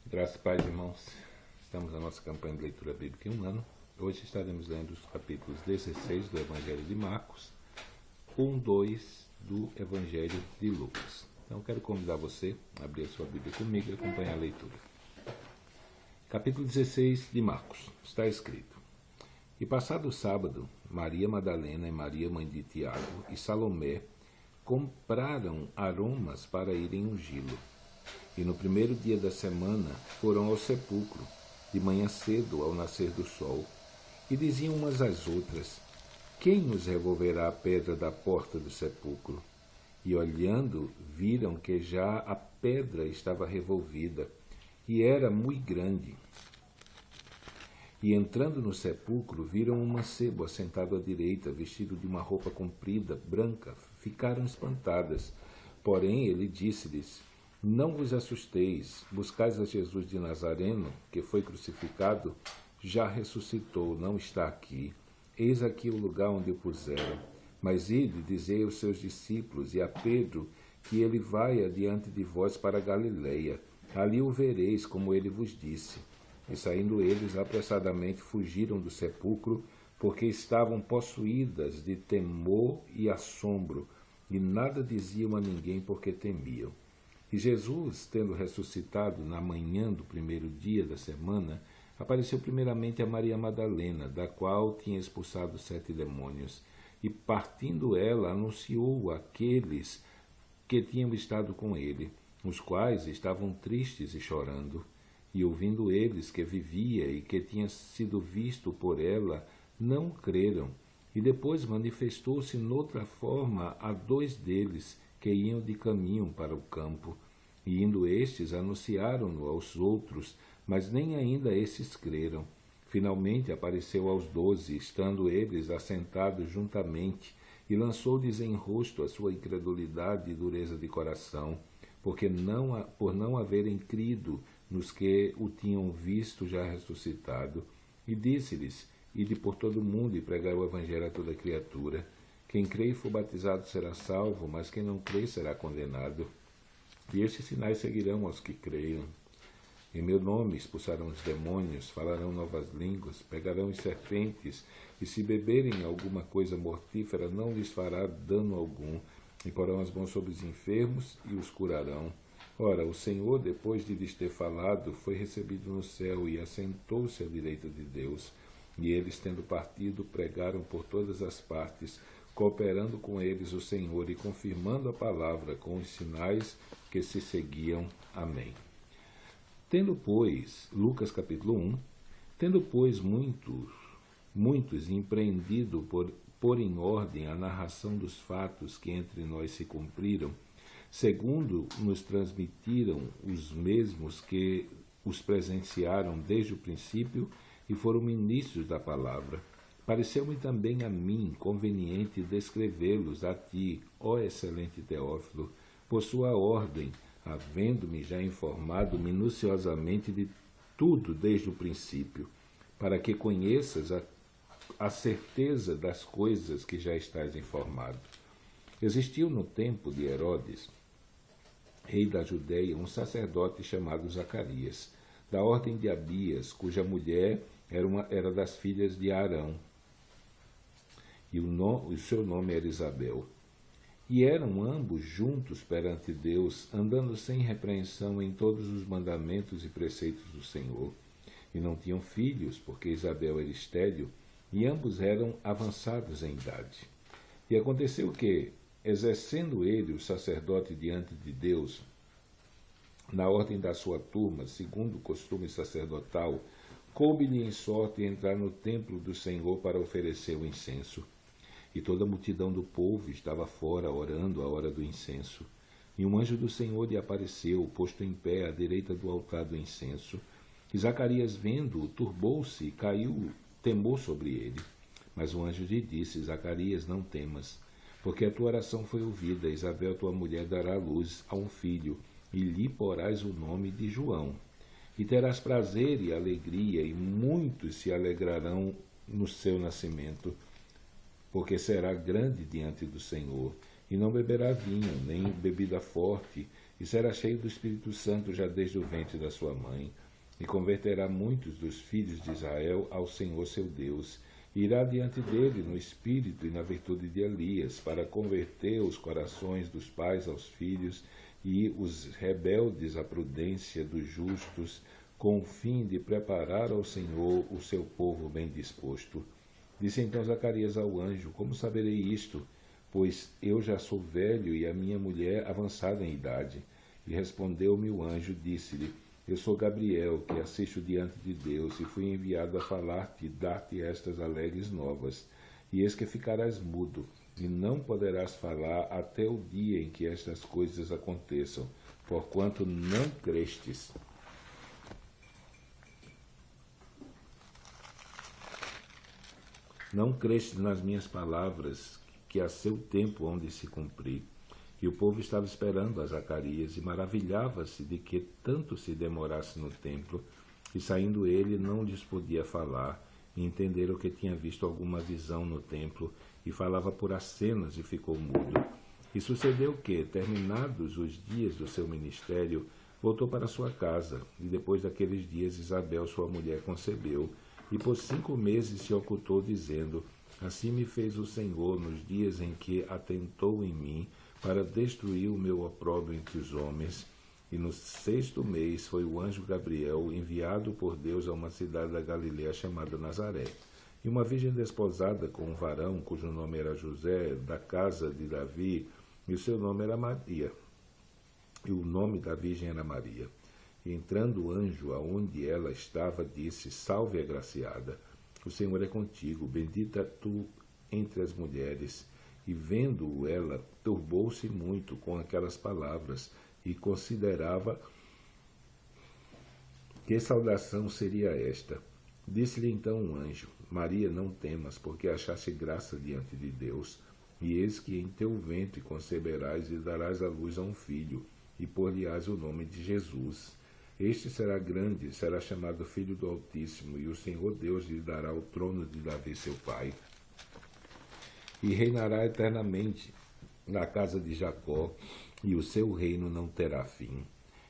Graças a Paz, irmãos. Estamos na nossa campanha de leitura bíblica em um ano. Hoje estaremos lendo os capítulos 16 do Evangelho de Marcos, 2 do Evangelho de Lucas. Então, quero convidar você a abrir a sua Bíblia comigo e acompanhar a leitura. Capítulo 16 de Marcos. Está escrito: E passado o sábado, Maria Madalena e Maria, mãe de Tiago, e Salomé compraram aromas para irem ungí-lo. E no primeiro dia da semana foram ao sepulcro, de manhã cedo, ao nascer do sol, e diziam umas às outras: Quem nos removerá a pedra da porta do sepulcro? E olhando, viram que já a pedra estava revolvida, e era muito grande. E entrando no sepulcro, viram um mancebo assentado à direita, vestido de uma roupa comprida, branca. Ficaram espantadas. Porém ele disse-lhes: Não vos assusteis, buscais a Jesus de Nazareno, que foi crucificado, já ressuscitou, não está aqui. Eis aqui o lugar onde o puseram. Mas ide, dizei aos seus discípulos e a Pedro, que ele vai adiante de vós para Galileia. Ali o vereis, como ele vos disse. E saindo eles, apressadamente fugiram do sepulcro, porque estavam possuídas de temor e assombro, e nada diziam a ninguém porque temiam. E Jesus, tendo ressuscitado na manhã do primeiro dia da semana, apareceu primeiramente a Maria Madalena, da qual tinha expulsado 7 demônios. E partindo ela, anunciou àqueles que tinham estado com ele, os quais estavam tristes e chorando. E ouvindo eles que vivia e que tinha sido visto por ela, não creram. E depois manifestou-se noutra forma a 2 deles, que iam de caminho para o campo. E indo estes, anunciaram-no aos outros, mas nem ainda esses creram. Finalmente apareceu aos 12, estando eles assentados juntamente, e lançou-lhes em rosto a sua incredulidade e dureza de coração, por não haverem crido nos que o tinham visto já ressuscitado. E disse-lhes: Ide por todo o mundo e pregai o evangelho a toda criatura. Quem crê e for batizado será salvo, mas quem não crê será condenado. E estes sinais seguirão aos que creiam. Em meu nome expulsarão os demônios, falarão novas línguas, pegarão as serpentes, e se beberem alguma coisa mortífera, não lhes fará dano algum, e porão as mãos sobre os enfermos e os curarão. Ora, o Senhor, depois de lhes ter falado, foi recebido no céu e assentou-se à direita de Deus. E eles, tendo partido, pregaram por todas as partes, cooperando com eles o Senhor e confirmando a palavra com os sinais que se seguiam. Amém. Tendo, pois, Lucas capítulo 1, tendo, pois, muitos empreendido por em ordem a narração dos fatos que entre nós se cumpriram, segundo nos transmitiram os mesmos que os presenciaram desde o princípio e foram ministros da palavra, pareceu-me também a mim conveniente descrevê-los a ti, ó excelente Teófilo, por sua ordem, havendo-me já informado minuciosamente de tudo desde o princípio, para que conheças a certeza das coisas que já estás informado. Existiu no tempo de Herodes, rei da Judéia, um sacerdote chamado Zacarias, da ordem de Abias, cuja mulher era das filhas de Arão, e o seu nome era Isabel. E eram ambos juntos perante Deus, andando sem repreensão em todos os mandamentos e preceitos do Senhor. E não tinham filhos, porque Isabel era estéril, e ambos eram avançados em idade. E aconteceu que, exercendo ele o sacerdote diante de Deus, na ordem da sua turma, segundo o costume sacerdotal, coube-lhe em sorte entrar no templo do Senhor para oferecer o incenso. E toda a multidão do povo estava fora orando à hora do incenso. E um anjo do Senhor lhe apareceu, posto em pé à direita do altar do incenso. E Zacarias, vendo-o, turbou-se e caiu temor sobre ele. Mas o anjo lhe disse: Zacarias, não temas, porque a tua oração foi ouvida. Isabel, tua mulher, dará luz a um filho, e lhe porás o nome de João. E terás prazer e alegria, e muitos se alegrarão no seu nascimento, porque será grande diante do Senhor, e não beberá vinho, nem bebida forte, e será cheio do Espírito Santo já desde o ventre da sua mãe, e converterá muitos dos filhos de Israel ao Senhor seu Deus, e irá diante dele no espírito e na virtude de Elias, para converter os corações dos pais aos filhos e os rebeldes à prudência dos justos, com o fim de preparar ao Senhor o seu povo bem disposto. Disse então Zacarias ao anjo: Como saberei isto? Pois eu já sou velho e a minha mulher avançada em idade. E respondeu-me o anjo, disse-lhe: Eu sou Gabriel, que assisto diante de Deus, e fui enviado a falar-te e dar-te estas alegres novas. E eis que ficarás mudo, e não poderás falar até o dia em que estas coisas aconteçam, porquanto não crestes. Não crestes nas minhas palavras, que a seu tempo hão de se cumprir. E o povo estava esperando a Zacarias, e maravilhava-se de que tanto se demorasse no templo, e saindo ele não lhes podia falar, e entenderam que tinha visto alguma visão no templo, e falava por acenos e ficou mudo. E sucedeu que, terminados os dias do seu ministério, voltou para sua casa, e depois daqueles dias Isabel, sua mulher, concebeu, e por 5 meses se ocultou, dizendo: Assim me fez o Senhor nos dias em que atentou em mim, para destruir o meu opróbrio entre os homens. E no 6º mês foi o anjo Gabriel enviado por Deus a uma cidade da Galiléia chamada Nazaré. E uma virgem desposada com um varão, cujo nome era José, da casa de Davi, e o seu nome era Maria. E o nome da virgem era Maria. E entrando o anjo aonde ela estava, disse: Salve, agraciada, o Senhor é contigo, bendita tu entre as mulheres. E vendo-o ela, turbou-se muito com aquelas palavras, e considerava que saudação seria esta. Disse-lhe então um anjo: Maria, não temas, porque achaste graça diante de Deus, e eis que em teu ventre conceberás e darás à luz a um filho, e pôr-lhe-ás o nome de Jesus. Este será grande, será chamado Filho do Altíssimo, e o Senhor Deus lhe dará o trono de Davi seu pai, e reinará eternamente na casa de Jacó, e o seu reino não terá fim.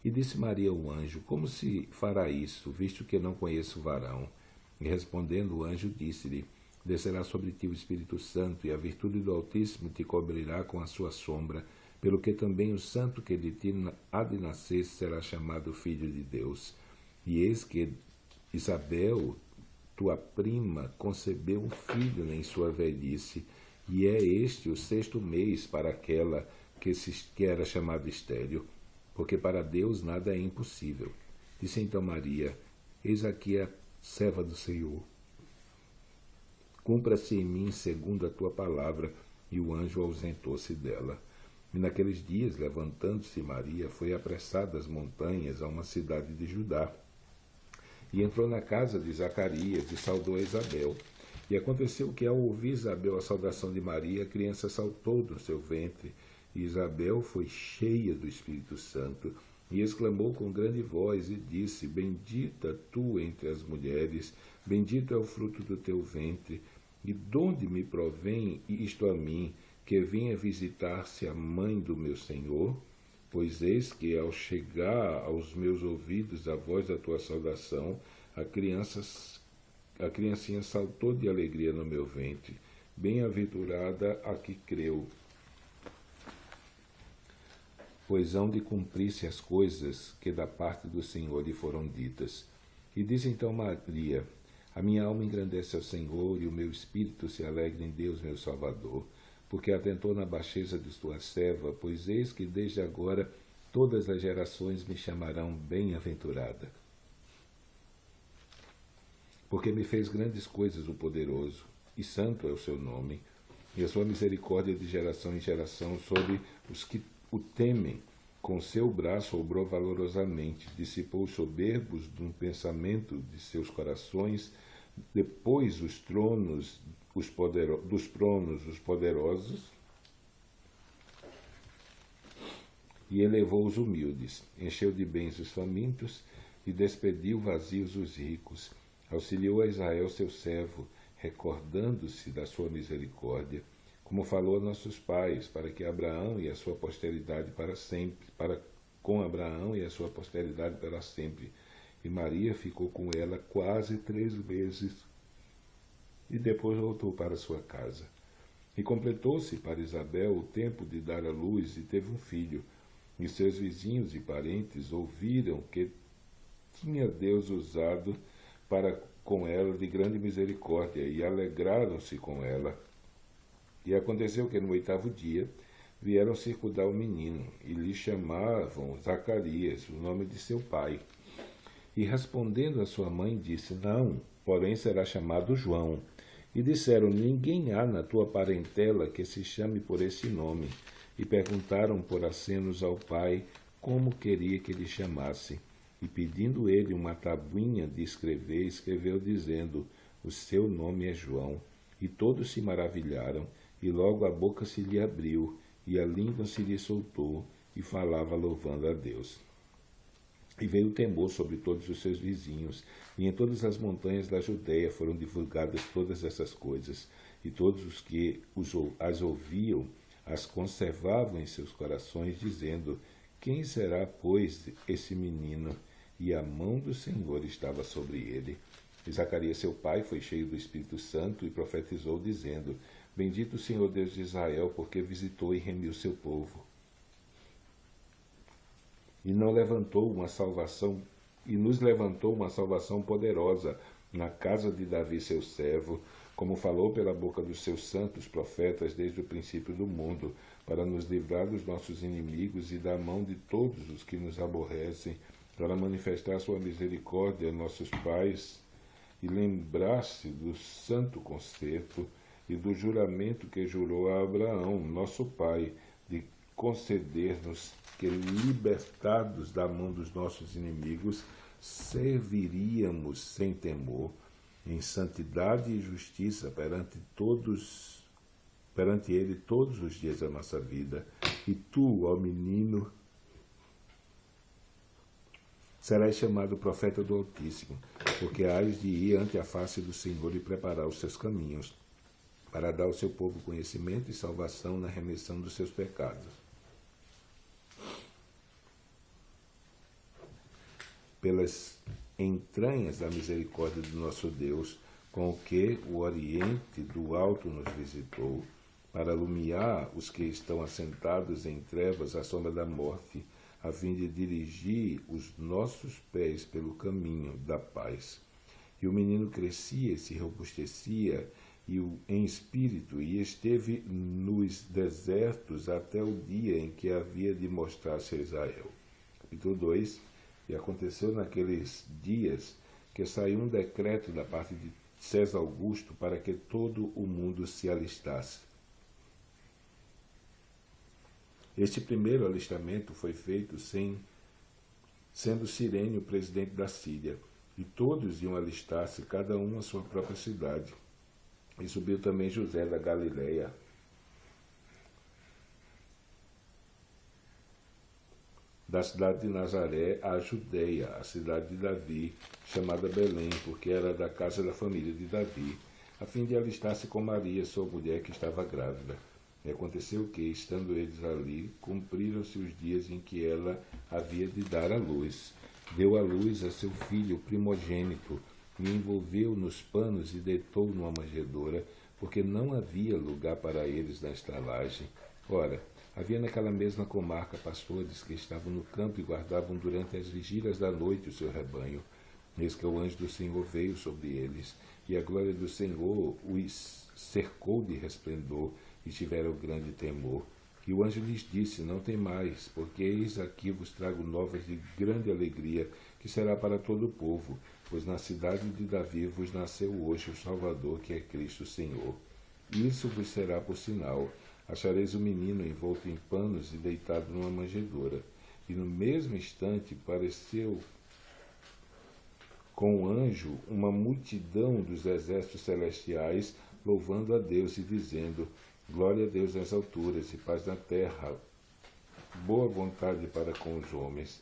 E disse Maria ao anjo: Como se fará isso, visto que não conheço varão? E respondendo o anjo, disse-lhe: Descerá sobre ti o Espírito Santo, e a virtude do Altíssimo te cobrirá com a sua sombra, pelo que também o santo que de ti há de nascer será chamado Filho de Deus. E eis que Isabel, tua prima, concebeu um filho em sua velhice, e é este o 6º mês para aquela que era chamada estéril, porque para Deus nada é impossível. Disse então Maria: Eis aqui a serva do Senhor. Cumpra-se em mim segundo a tua palavra. E o anjo ausentou-se dela. E naqueles dias, levantando-se Maria, foi apressada às montanhas, a uma cidade de Judá. E entrou na casa de Zacarias e saudou a Isabel. E aconteceu que, ao ouvir Isabel a saudação de Maria, a criança saltou do seu ventre. E Isabel foi cheia do Espírito Santo, e exclamou com grande voz, e disse: Bendita tu entre as mulheres, bendito é o fruto do teu ventre. E donde me provém isto a mim, que venha visitar-se a mãe do meu Senhor? Pois eis que, ao chegar aos meus ouvidos a voz da tua saudação, a criancinha saltou de alegria no meu ventre. Bem-aventurada a que creu, pois hão de cumprir-se as coisas que da parte do Senhor lhe foram ditas. E diz então Maria: A minha alma engrandece ao Senhor, e o meu espírito se alegra em Deus meu Salvador, porque atentou na baixeza de tua serva, pois eis que desde agora todas as gerações me chamarão bem-aventurada. Porque me fez grandes coisas o poderoso, e santo é o seu nome, e a sua misericórdia de geração em geração sobre os que o temem. Com seu braço obrou valorosamente, dissipou os soberbos de um pensamento de seus corações, depois dos tronos os poderosos, e elevou os humildes, encheu de bens os famintos, e despediu vazios os ricos, auxiliou a Israel seu servo, recordando-se da sua misericórdia, como falou a nossos pais, para que Abraão e a sua posteridade para sempre, com Abraão e a sua posteridade para sempre. E Maria ficou com ela quase 3 meses e depois voltou para sua casa. E completou-se para Isabel o tempo de dar à luz e teve um filho. E seus vizinhos e parentes ouviram que tinha Deus usado para com ela de grande misericórdia e alegraram-se com ela. E aconteceu que no 8º dia vieram circundar o menino e lhe chamavam Zacarias, o nome de seu pai. E respondendo a sua mãe disse: Não, porém será chamado João. E disseram: Ninguém há na tua parentela que se chame por esse nome. E perguntaram por acenos ao pai como queria que lhe chamasse. E pedindo ele uma tabuinha de escrever, escreveu dizendo: O seu nome é João. E todos se maravilharam, e logo a boca se lhe abriu, e a língua se lhe soltou, e falava louvando a Deus. E veio temor sobre todos os seus vizinhos, e em todas as montanhas da Judéia foram divulgadas todas essas coisas, e todos os que as ouviam as conservavam em seus corações, dizendo: Quem será, pois, esse menino? E a mão do Senhor estava sobre ele. E Zacarias, seu pai, foi cheio do Espírito Santo e profetizou, dizendo: Bendito o Senhor Deus de Israel, porque visitou e remiu seu povo. E nos levantou uma salvação poderosa na casa de Davi, seu servo, como falou pela boca dos seus santos profetas desde o princípio do mundo, para nos livrar dos nossos inimigos e da mão de todos os que nos aborrecem, para manifestar sua misericórdia a nossos pais e lembrar-se do santo concerto e do juramento que jurou a Abraão, nosso pai, de conceder-nos que, libertados da mão dos nossos inimigos, serviríamos sem temor, em santidade e justiça perante ele todos os dias da nossa vida. E tu, ó menino, serás chamado profeta do Altíssimo, porque hás de ir ante a face do Senhor e preparar os seus caminhos, para dar ao seu povo conhecimento e salvação na remissão dos seus pecados. Pelas entranhas da misericórdia do nosso Deus, com o que o Oriente do Alto nos visitou, para iluminar os que estão assentados em trevas à sombra da morte, a fim de dirigir os nossos pés pelo caminho da paz. E o menino crescia e se robustecia em espírito, e esteve nos desertos até o dia em que havia de mostrar-se a Israel. Capítulo 2. E aconteceu naqueles dias que saiu um decreto da parte de César Augusto para que todo o mundo se alistasse. Este primeiro alistamento foi feito sendo Cirene o presidente da Síria, e todos iam alistar-se, cada um à sua própria cidade. E subiu também José da Galileia, da cidade de Nazaré à Judeia, a cidade de Davi, chamada Belém, porque era da casa da família de Davi, a fim de alistar-se com Maria, sua mulher, que estava grávida. E aconteceu que, estando eles ali, cumpriram-se os dias em que ela havia de dar à luz. Deu à luz a seu filho primogênito, e envolveu nos panos e deitou numa manjedoura, porque não havia lugar para eles na estalagem. Ora, havia naquela mesma comarca pastores que estavam no campo e guardavam durante as vigílias da noite o seu rebanho. Eis que o anjo do Senhor veio sobre eles, e a glória do Senhor os cercou de resplendor, e tiveram grande temor. E o anjo lhes disse: Não temais, porque eis aqui vos trago novas de grande alegria, que será para todo o povo, pois na cidade de Davi vos nasceu hoje o Salvador, que é Cristo Senhor. Isso vos será por sinal: achareis o menino envolto em panos e deitado numa manjedoura. E no mesmo instante pareceu com o anjo uma multidão dos exércitos celestiais, louvando a Deus e dizendo: Glória a Deus nas alturas e paz na terra, boa vontade para com os homens.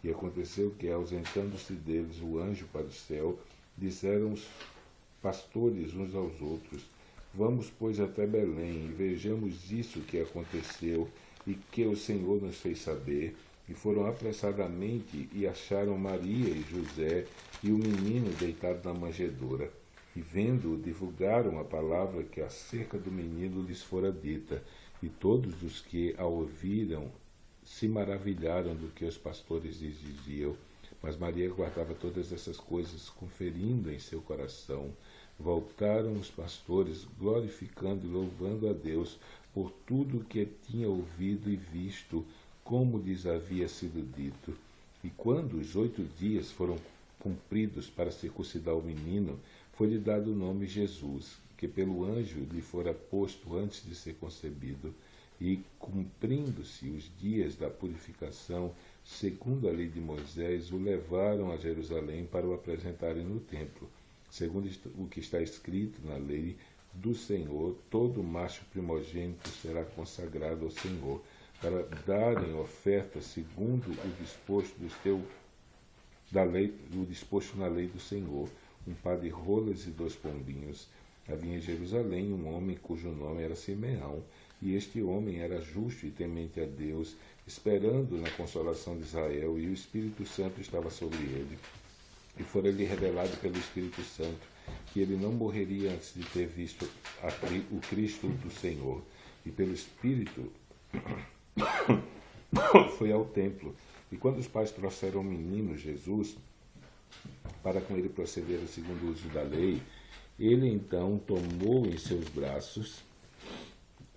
E aconteceu que, ausentando-se deles o anjo para o céu, disseram os pastores uns aos outros: Vamos, pois, até Belém, e vejamos isso que aconteceu e que o Senhor nos fez saber. E foram apressadamente e acharam Maria e José e o menino deitado na manjedoura. E vendo-o, divulgaram a palavra que acerca do menino lhes fora dita. E todos os que a ouviram se maravilharam do que os pastores lhes diziam. Mas Maria guardava todas essas coisas, conferindo em seu coração. Voltaram os pastores, glorificando e louvando a Deus por tudo o que tinha ouvido e visto, como lhes havia sido dito. E quando os 8 dias foram cumpridos para circuncidar o menino, foi-lhe dado o nome Jesus, que pelo anjo lhe fora posto antes de ser concebido. E, cumprindo-se os dias da purificação, segundo a lei de Moisés, o levaram a Jerusalém para o apresentarem no templo, segundo o que está escrito na lei do Senhor: todo macho primogênito será consagrado ao Senhor, para darem oferta segundo o disposto na lei do Senhor, um par de rolas e 2 pombinhos. Havia em Jerusalém um homem cujo nome era Simeão, e este homem era justo e temente a Deus, esperando na consolação de Israel, e o Espírito Santo estava sobre ele. E fora-lhe revelado pelo Espírito Santo que ele não morreria antes de ter visto o Cristo do Senhor. E pelo Espírito foi ao templo. E quando os pais trouxeram o menino Jesus, para com ele proceder segundo o uso da lei, ele então tomou em seus braços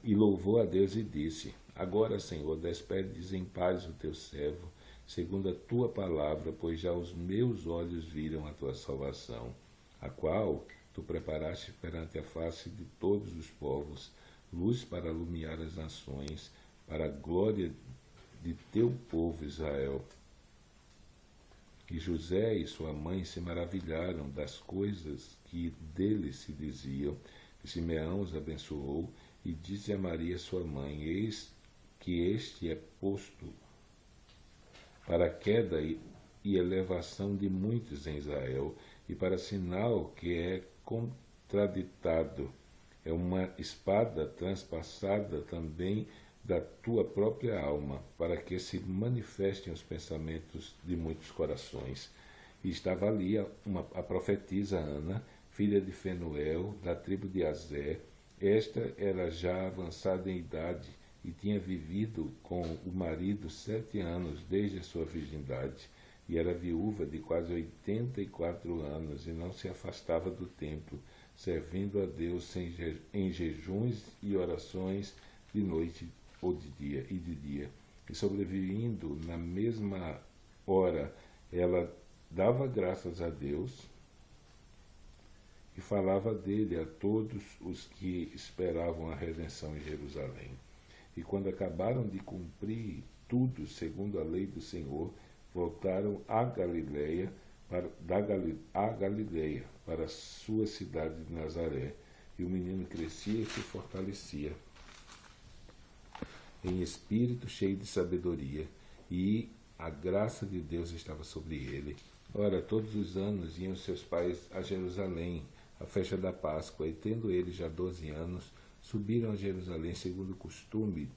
e louvou a Deus e disse: agora, Senhor, despedes em paz o teu servo, segundo a tua palavra, pois já os meus olhos viram a tua salvação, a qual tu preparaste perante a face de todos os povos, luz para iluminar as nações, para a glória de teu povo Israel. E José e sua mãe se maravilharam das coisas que dele se diziam. E Simeão os abençoou e disse a Maria sua mãe: eis que este é posto para a queda e elevação de muitos em Israel, e para sinal que é contraditado. É uma espada transpassada também da tua própria alma, para que se manifestem os pensamentos de muitos corações. E estava ali a profetisa Ana, filha de Fenuel, da tribo de Aser. Esta era já avançada em idade e tinha vivido com o marido 7 anos desde a sua virgindade, e era viúva de quase 84 anos, e não se afastava do templo, servindo a Deus em jejuns e orações de noite ou de dia. E sobrevivendo na mesma hora, ela dava graças a Deus e falava dele a todos os que esperavam a redenção em Jerusalém. E quando acabaram de cumprir tudo segundo a lei do Senhor, voltaram a Galileia, para a sua cidade de Nazaré. E o menino crescia e se fortalecia em espírito, cheio de sabedoria, e a graça de Deus estava sobre ele. Ora, todos os anos iam seus pais a Jerusalém, à festa da Páscoa, e tendo eles já 12 anos, subiram a Jerusalém segundo o costume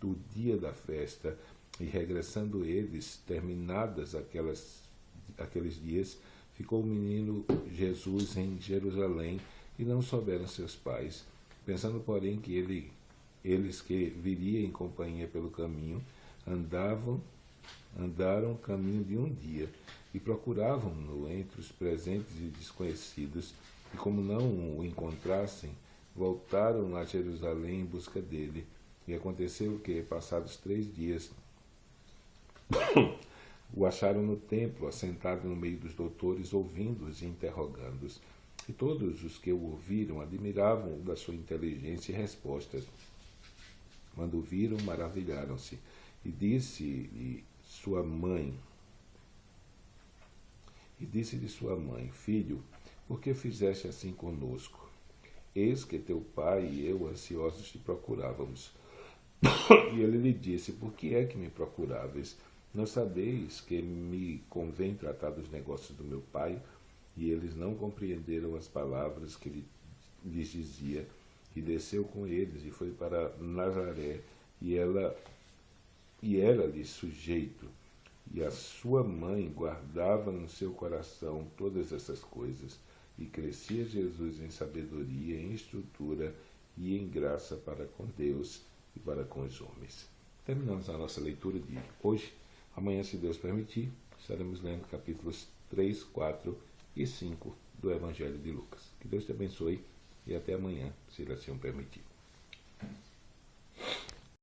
do dia da festa, e regressando eles, terminadas aqueles dias, ficou o menino Jesus em Jerusalém, e não souberam seus pais. Pensando, porém, que eles que viria em companhia pelo caminho, andaram o caminho de um dia, e procuravam-no entre os presentes e desconhecidos, e como não o encontrassem, voltaram a Jerusalém em busca dele. E aconteceu que, passados 3 dias, o acharam no templo, assentado no meio dos doutores, ouvindo-os e interrogando-os. E todos os que o ouviram admiravam da sua inteligência e respostas. Quando o viram, maravilharam-se. E disse-lhe sua mãe, filho, por que fizeste assim conosco? Eis que teu pai e eu ansiosos te procurávamos. E ele lhe disse: por que é que me procuráveis? Não sabeis que me convém tratar dos negócios do meu pai? E eles não compreenderam as palavras que lhes dizia. E desceu com eles e foi para Nazaré, e era-lhe sujeito. e a sua mãe guardava no seu coração todas essas coisas, e crescia Jesus em sabedoria, em estrutura e em graça para com Deus e para com os homens. Terminamos a nossa leitura de hoje. Amanhã, se Deus permitir, estaremos lendo capítulos 3, 4 e 5 do Evangelho de Lucas. Que Deus te abençoe e até amanhã, se Ele assim o permitir.